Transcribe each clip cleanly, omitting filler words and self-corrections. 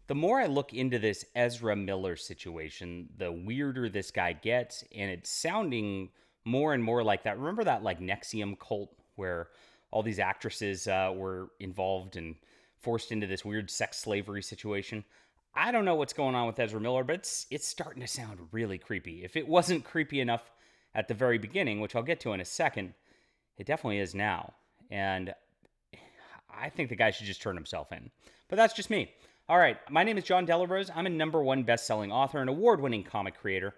The more I look into this Ezra Miller situation, the weirder this guy gets, and it's sounding more and more like that. Remember that like Nexium cult where all these actresses were involved and forced into this weird sex slavery situation? I don't know what's going on with Ezra Miller, but it's starting to sound really creepy. If it wasn't creepy enough at the very beginning, which I'll get to in a second, it definitely is now. And I think the guy should just turn himself in. But that's just me. All right, my name is John Delarose. I'm a #1 best-selling author and award-winning comic creator.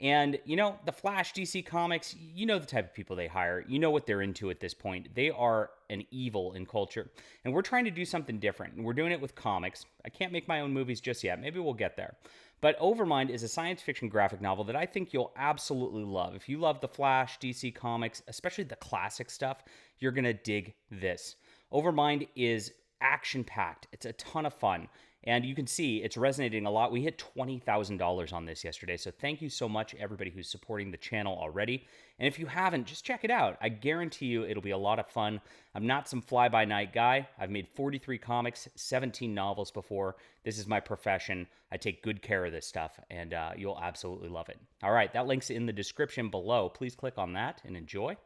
And, the Flash, DC Comics, you know the type of people they hire. You know what they're into at this point. They are an evil in culture. And we're trying to do something different. And we're doing it with comics. I can't make my own movies just yet. Maybe we'll get there. But Overmind is a science fiction graphic novel that I think you'll absolutely love. If you love the Flash, DC Comics, especially the classic stuff, you're going to dig this. Overmind is action packed. It's a ton of fun. And you can see it's resonating a lot. We hit $20,000 on this yesterday. So thank you so much, everybody who's supporting the channel already. And if you haven't, just check it out. I guarantee you it'll be a lot of fun. I'm not some fly-by-night guy. I've made 43 comics, 17 novels before. This is my profession. I take good care of this stuff, and you'll absolutely love it. All right, that link's in the description below. Please click on that and enjoy.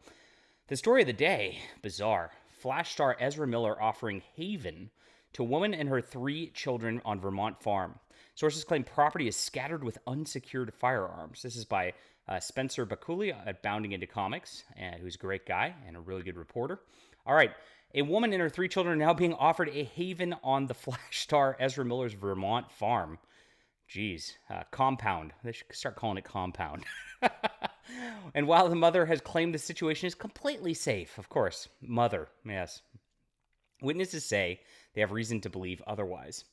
The story of the day, bizarre. Flash star Ezra Miller offering haven to a woman and her 3 children on Vermont farm. Sources claim property is scattered with unsecured firearms. This is by Spencer Bakuli at Bounding Into Comics, who's a great guy and a really good reporter. All right, a woman and her 3 children are now being offered a haven on the Flash star Ezra Miller's Vermont farm. Geez, compound. They should start calling it compound. And while the mother has claimed the situation is completely safe, of course, mother, yes. Witnesses say they have reason to believe otherwise.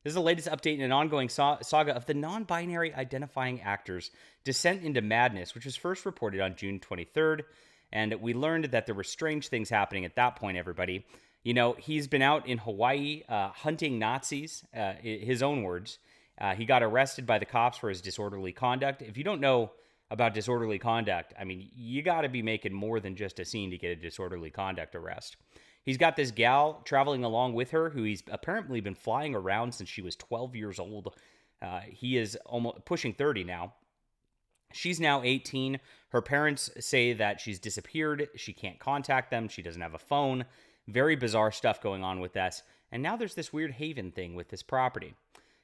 This is the latest update in an ongoing saga of the non-binary identifying actor's descent into madness, which was first reported on June 23rd. And we learned that there were strange things happening at that point, everybody. He's been out in Hawaii hunting Nazis, his own words. He got arrested by the cops for his disorderly conduct. If you don't know about disorderly conduct, I mean, you got to be making more than just a scene to get a disorderly conduct arrest. He's got this gal traveling along with her who he's apparently been flying around since she was 12 years old. He is almost pushing 30 now. She's now 18. Her parents say that she's disappeared. She can't contact them. She doesn't have a phone. Very bizarre stuff going on with this. And now there's this weird haven thing with this property.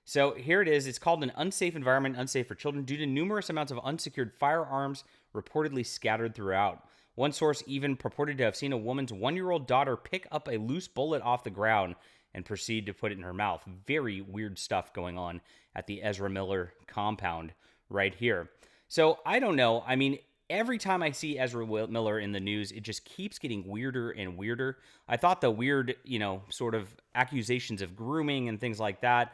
So here it is. It's called an unsafe environment, unsafe for children, due to numerous amounts of unsecured firearms reportedly scattered throughout. One source even purported to have seen a woman's 1-year-old daughter pick up a loose bullet off the ground and proceed to put it in her mouth. Very weird stuff going on at the Ezra Miller compound right here. So I don't know. I mean, every time I see Ezra Miller in the news, it just keeps getting weirder and weirder. I thought the weird, sort of accusations of grooming and things like that,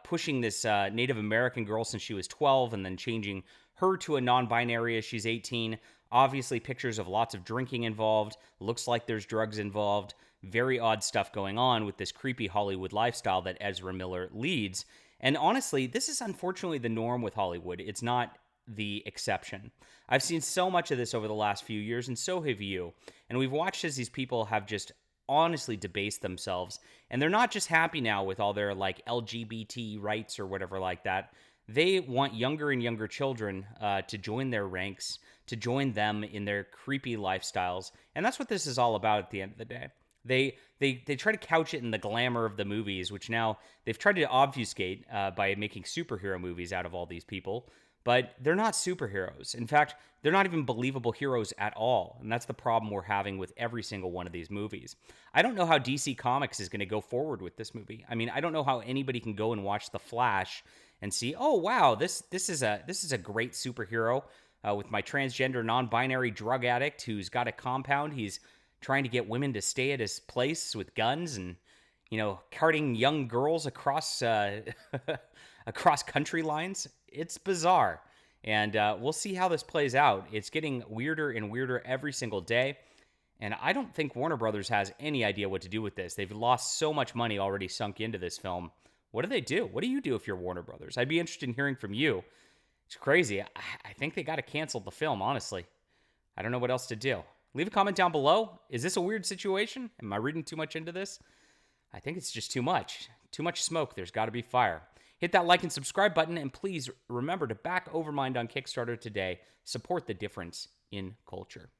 pushing this Native American girl since she was 12 and then changing her to a non-binary as she's 18. Obviously, pictures of lots of drinking involved. Looks like there's drugs involved. Very odd stuff going on with this creepy Hollywood lifestyle that Ezra Miller leads. And honestly, this is unfortunately the norm with Hollywood. It's not the exception. I've seen so much of this over the last few years, and so have you. And we've watched as these people have just honestly debased themselves. And they're not just happy now with all their like LGBT rights or whatever like that. They want younger and younger children to join their ranks, to join them in their creepy lifestyles. And that's what this is all about at the end of the day. They try to couch it in the glamour of the movies, which now they've tried to obfuscate by making superhero movies out of all these people. But they're not superheroes. In fact, they're not even believable heroes at all. And that's the problem we're having with every single one of these movies. I don't know how DC Comics is going to go forward with this movie. I mean, I don't know how anybody can go and watch The Flash and see, oh, wow, this is a great superhero with my transgender non-binary drug addict who's got a compound. He's trying to get women to stay at his place with guns and, carting young girls across across country lines. It's bizarre. And we'll see how this plays out. It's getting weirder and weirder every single day. And I don't think Warner Brothers has any idea what to do with this. They've lost so much money already sunk into this film. What do they do? What do you do if you're Warner Brothers? I'd be interested in hearing from you. It's crazy. I think they got to cancel the film, honestly. I don't know what else to do. Leave a comment down below. Is this a weird situation? Am I reading too much into this? I think it's just too much. Too much smoke, there's got to be fire. Hit that like and subscribe button, and please remember to back Overmind on Kickstarter today. Support the difference in culture.